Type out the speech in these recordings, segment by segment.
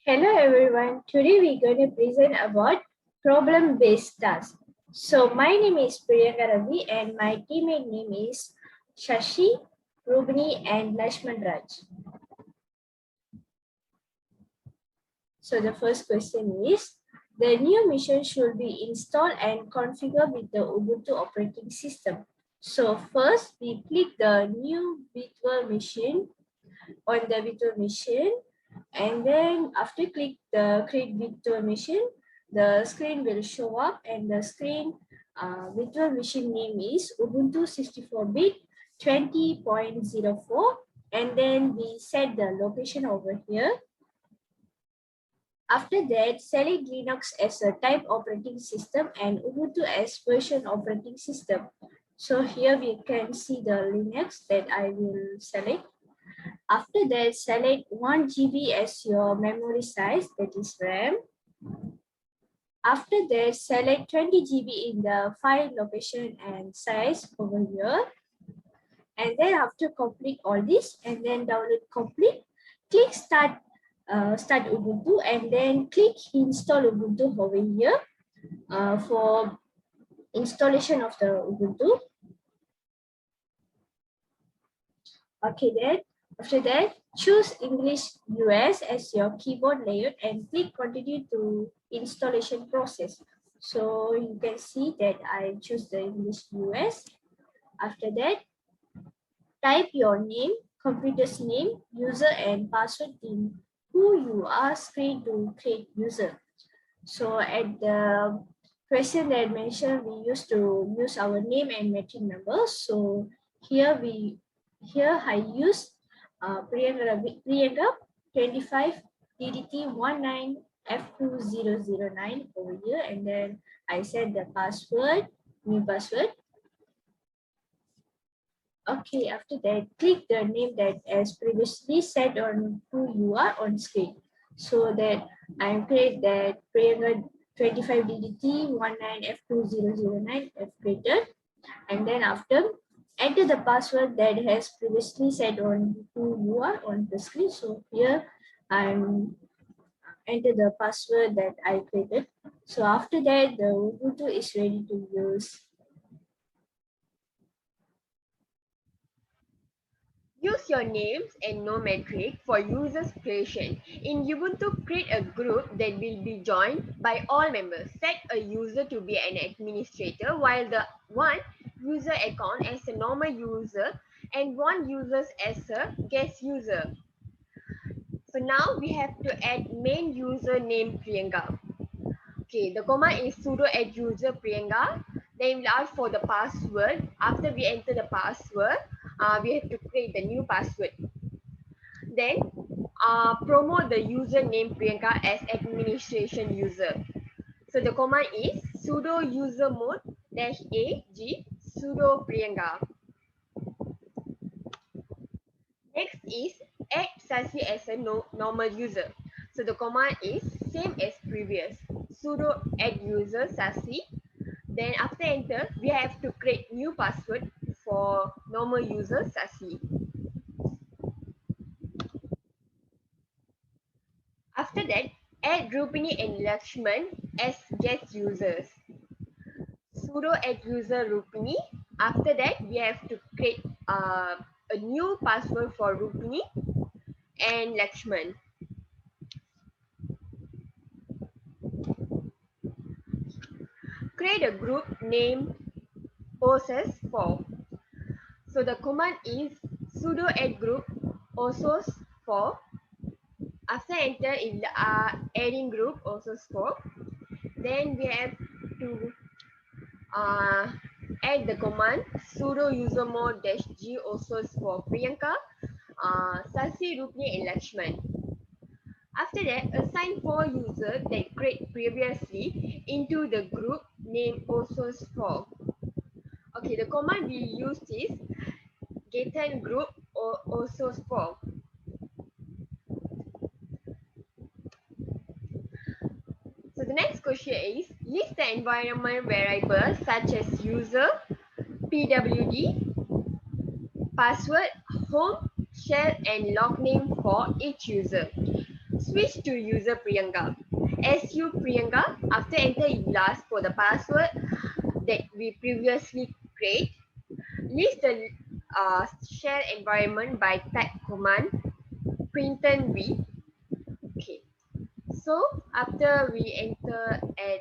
Hello everyone, today we're going to present about problem-based tasks. So my name is Priyanka Ravi and my teammate name is SHASI, Rupini and LAXMAN. So the first question is, the new machine should be installed and configured with the Ubuntu operating system. So first we click the new virtual machine on the virtual machine, and then after click the create virtual machine, the screen will show up, and the screen virtual machine name is Ubuntu 64-bit 20.04, and then we set the location over here. After that, select Linux as a type operating system and Ubuntu as version operating system. So here we can see the Linux that I will select. After that, select 1 GB as your memory size, that is RAM. After that, select 20 GB in the file location and size over here. And then after complete all this, and then download complete, click start Ubuntu, and then click install Ubuntu over here for installation of the Ubuntu. Okay, then after that, choose English US as your keyboard layout and click continue to installation process. So you can see that I choose the English US. After that, type your name, computer's name, user and password in who you are screen to create user. So at the question that I mentioned, we used to use our name and metric number. So here I use Priyanka 25 DDT 19 F2009 over here, and then I set the password, new password. Okay, after that, click the name that as previously set on who you are on screen. So that I create that Priyanka 25 DDT 19 F2009 F created, and then after enter the password that has previously set on who you are on the screen. So here I'm enter the password that I created. So after that, the Ubuntu is ready to use. Use your names and no metric for users creation. In Ubuntu, create a group that will be joined by all members. Set a user to be an administrator, while the one user account as a normal user and one user as a guest user. So now we have to add main user name Priyanka. Okay, the command is sudo add user Priyanka. Then we'll ask for the password. After we enter the password, we have to create the new password. Then promote the username Priyanka as administration user. So the command is sudo user mode -a sudo Priyanka. Next is add SHASI as a normal user. So the command is same as previous, sudo add user SHASI. Then after enter, we have to create new password for normal user SHASI. After that, add Rupini and LAXMAN as guest users. Sudo add user Rupini. After that, we have to create a new password for Rupini and LAXMAN. Create a group named OSS4. So the command is sudo add group OSS4. After enter, if the adding group OSS4, then we have to add the command sudo user mode -g OSS4 Priyanka, SHASI, Rupini and LAXMAN. After that, assign 4 users that create previously into the group named OSS4. Okay, the command we use is getan group or OSS4. So the next question is list the environment variables such as user, PWD, password, home, shell and log name for each user. Switch to user Priyanka. SU Priyanka, after enter, it will ask for the password that we previously create. List the share environment by type command println v. Okay. So after we enter at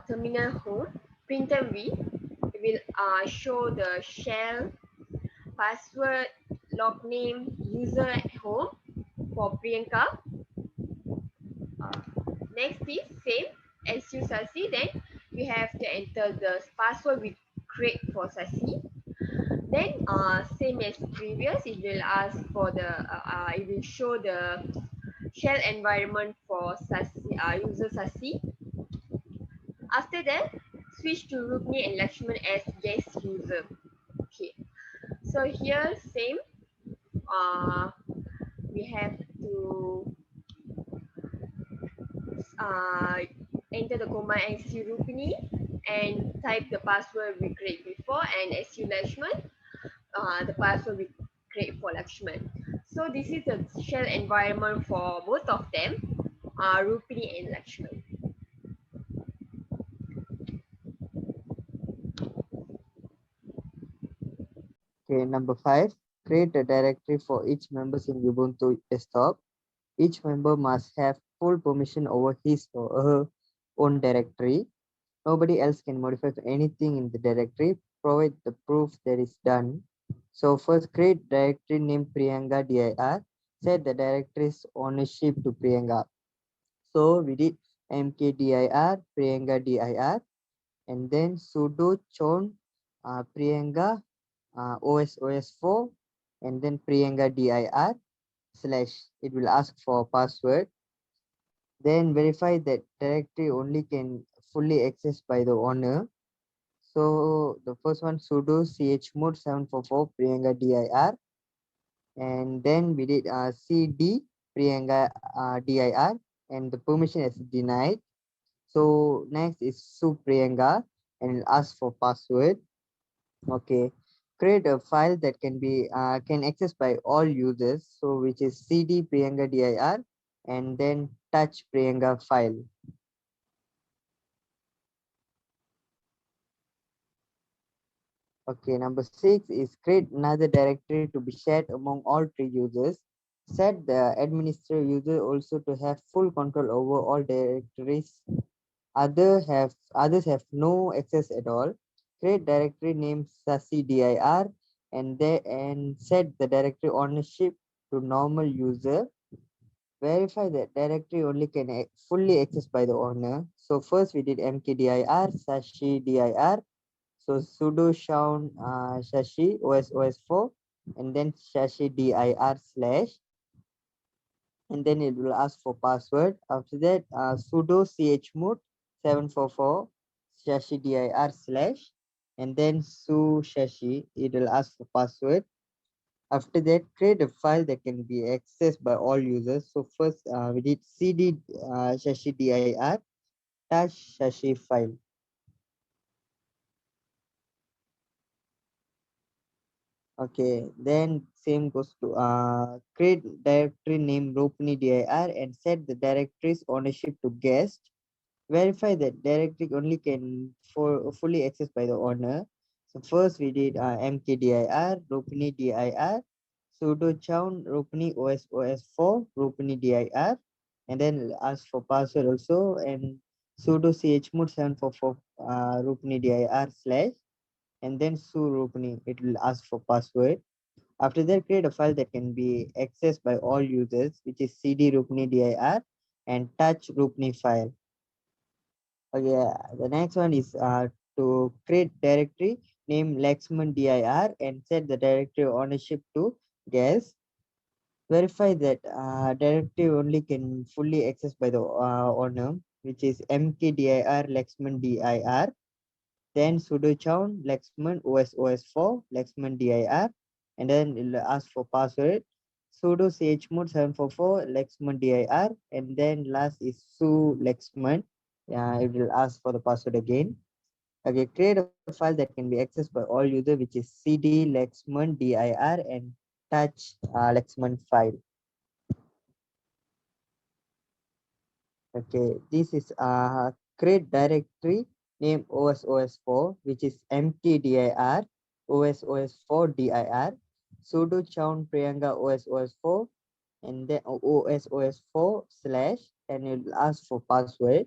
terminal home, println v, it will show the shell, password, log name, user at home for Priyanka. Uh, Next is same as you SHASI. Then we have to enter the password we create for SHASI. Then same as previous, it will ask for the it will show the shell environment for SHASI, user SHASI. After that, switch to Rupini and LAXMAN as guest user. Okay, so here same, uh, we have to uh, enter the command SU Rupini and type the password we create before, and SU LAXMAN, the password we create for LAXMAN. So this is the shell environment for both of them, Rupini and LAXMAN. Okay, number 5, create a directory for each members in Ubuntu desktop. Each member must have full permission over his or her own directory. Nobody else can modify anything in the directory, provide the proof that is done. So first, create directory name Priyanga dir, set the directory's ownership to Priyanga. So we did mkdir Priyanga dir, and then sudo chown Priyanga OS4, and then Priyanga dir / it will ask for password. Then verify that directory only can fully accessed by the owner. So the first one, sudo chmod 744 Priyanga dir, and then we did cd Priyanga dir, and the permission is denied. So next is Priyanka, and it'll ask for password. Okay, create a file that can access by all users. So which is cd Priyanka dir, and then touch Priyanka file. Okay, number 6 is create another directory to be shared among all 3 users. Set the administrator user also to have full control over all directories. Others have no access at all. Create directory name SASI dir, and set the directory ownership to normal user. Verify that directory only can fully accessed by the /owner. So first we did mkdir sashi dir. So sudo chown shashi os4, and then shashi dir / and then it will ask for password. After that, sudo chmod 744 shashi dir / and then su shashi, it will ask for password. After that, create a file that can be accessed by all users. So first, we did cd shashi dir touch shashi file. Okay, then same goes to create directory name Rupini dir and set the directory's ownership to guest. Verify that directory only can fully accessed by the owner. So first we did mkdir Rupini dir sudo chown Rupini os4 Rupini dir, and then ask for password also, and sudo chmod 744 Rupini dir / and then su Rupini, it will ask for password. After that, create a file that can be accessed by all users, which is cd Rupini dir and touch Rupini file. Okay, the next one is to create directory name LAXMAN dir and set the directory ownership to guest. Verify that directory only can fully access by the owner, which is mkdir LAXMAN dir. Then sudo chown LAXMAN os4 LAXMAN dir, and then it'll ask for password. Sudo chmod 744 LAXMAN dir, and then last is su LAXMAN. It will ask for the password again. Okay, create a file that can be accessed by all users, which is cd LAXMAN dir and touch LAXMAN file. Okay, this is create directory name OSOS4, which is mtdir OSOS4 dir sudo chown Priyanka OSOS4 and then OSOS4 slash and it will ask for password.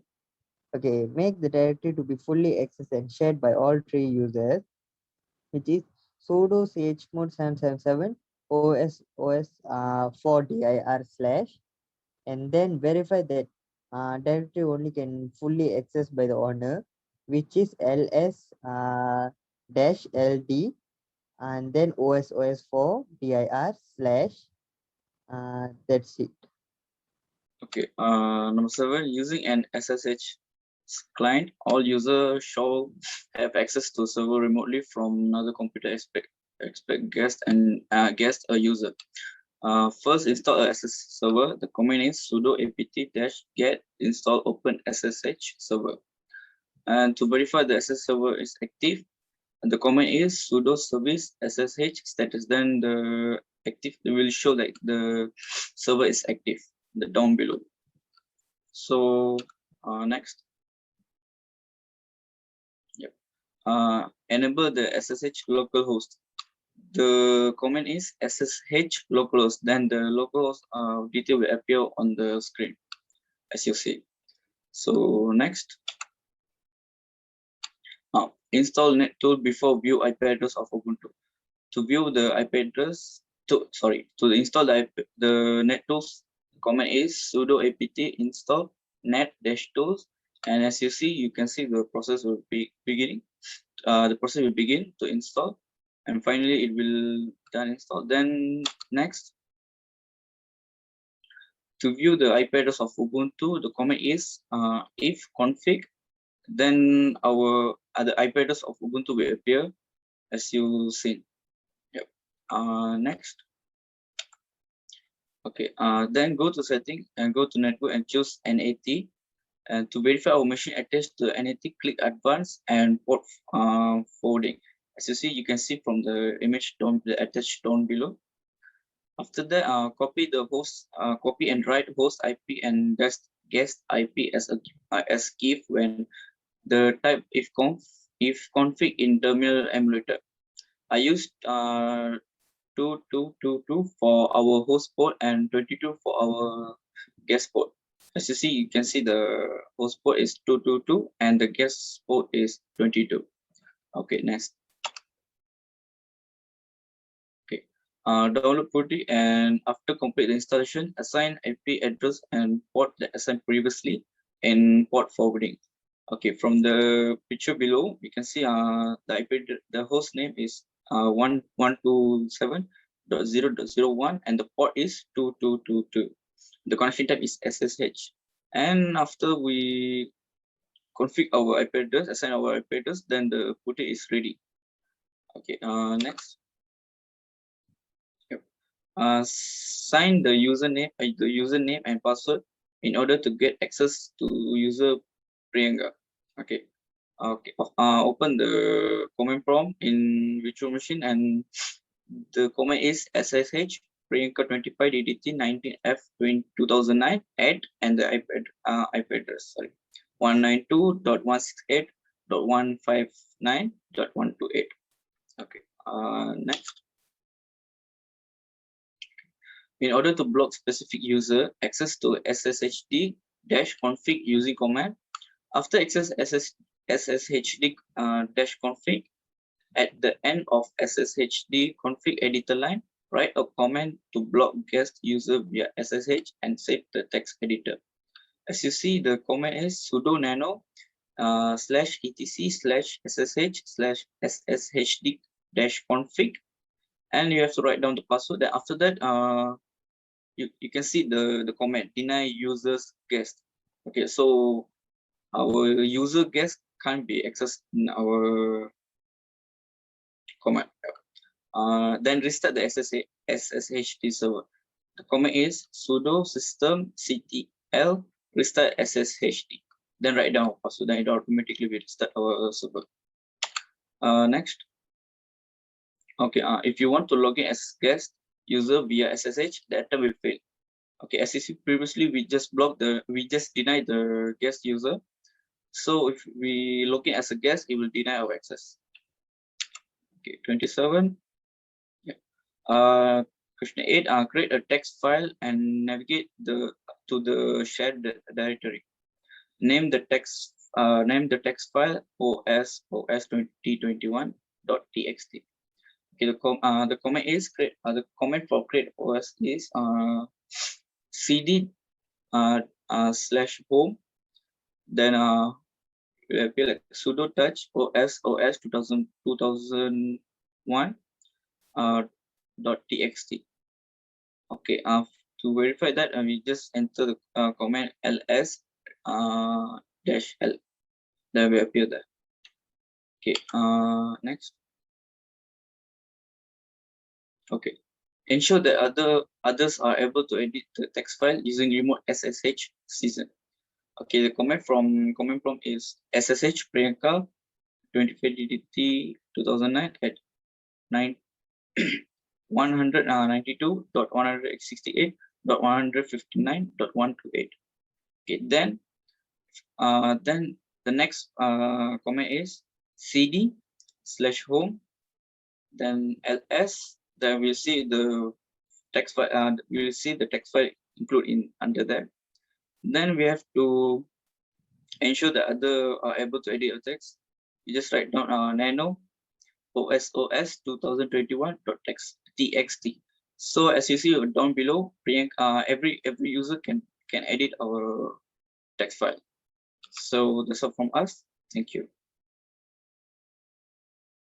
Okay, make the directory to be fully accessed and shared by all three users, which is sudo chmod 777 OSOS4 dir slash and then verify that directory only can fully accessed by the owner, which is ls dash ld and then OSOS4 dir slash that's it. Okay, number 7, using an SSH client, all users shall have access to server remotely from another computer expect guest and guest a user. First, install a SSH server. The command is sudo apt-get install open SSH server. And to verify the SSH server is active, the command is sudo service SSH status. Then the active will show like the server is active, the down below. So next, yep. Enable the SSH localhost. The command is SSH localhost. Then the localhost detail will appear on the screen, as you see. So next, install NetTool before view IP address of Ubuntu. To view the IP address, to install the NetTools command is sudo apt install net-tools, and as you see, you can see the process will be beginning. The process will begin to install, and finally it will done install. Then next, to view the IP address of Ubuntu, the command is if config, then our other IP address of Ubuntu will appear as you see. Yep. Next. Okay. Then go to setting and go to network and choose NAT. And to verify our machine attached to NAT, click advanced and port forwarding. As you see, you can see from the image down the attached down below. After that, copy the host, copy and write host IP and guest IP as a as key when the type if config in terminal emulator. I used 2222 for our host port and 22 for our guest port. As you see, you can see the host port is 222 and the guest port is 22. Okay, next. Okay, download PuTTY and after complete the installation, assign IP address and port that assigned previously in port forwarding. Okay, from the picture below, you can see the IP, the host name is 127.0.01 and the port is 2222. The connection type is SSH. And after we config our IP address, assign our IP address, then the PuTTY is ready. Okay, next. Yep. Sign the username and password in order to get access to user Priyanka. Okay. Okay. Open the command prompt in virtual machine and the command is SSH Priyanka 25 DDT 19F 2009 add and the IP address 192.168.159.128. Okay. Next. In order to block specific user access to sshd-config using command, after access sshd-config, at the end of sshd config editor line, write a command to block guest user via SSH and save the text editor. As you see, the command is sudo nano /etc/ssh/sshd-config, and you have to write down the password. Then after that, you can see the command deny users guest. Okay, so our user guest can't be accessed in our command. Then restart the SSHD server. The command is sudo systemctl restart SSHD. Then write down password. Then it automatically will restart our server. Next. Okay. If you want to log in as guest user via SSH, the attempt will fail. Okay, as you see previously, we just denied the guest user. So if we log in as a guest, it will deny our access. Okay, 27. Yeah. Question 8. Create a text file and navigate to the shared directory. Name the text file os2021.txt. Okay, the comment is the comment for create OS is cd /home, then we appear like sudo touch os 2001 .txt. Okay, to verify that, we just enter the command ls -l. That will appear there. Okay, next. Okay, ensure that others are able to edit the text file using remote SSH season. Okay, the comment prompt is SSH PRIYANGA 25DDT 2009 at 192.168.159.128. Okay, then the next comment is cd /home, then ls. Then we'll see the text file. You will see the text file include in under there. Then we have to ensure that other are able to edit your text. You just write down nano os 2021.txt. So as you see down below, every user can edit our text file. So that's all from us. Thank you.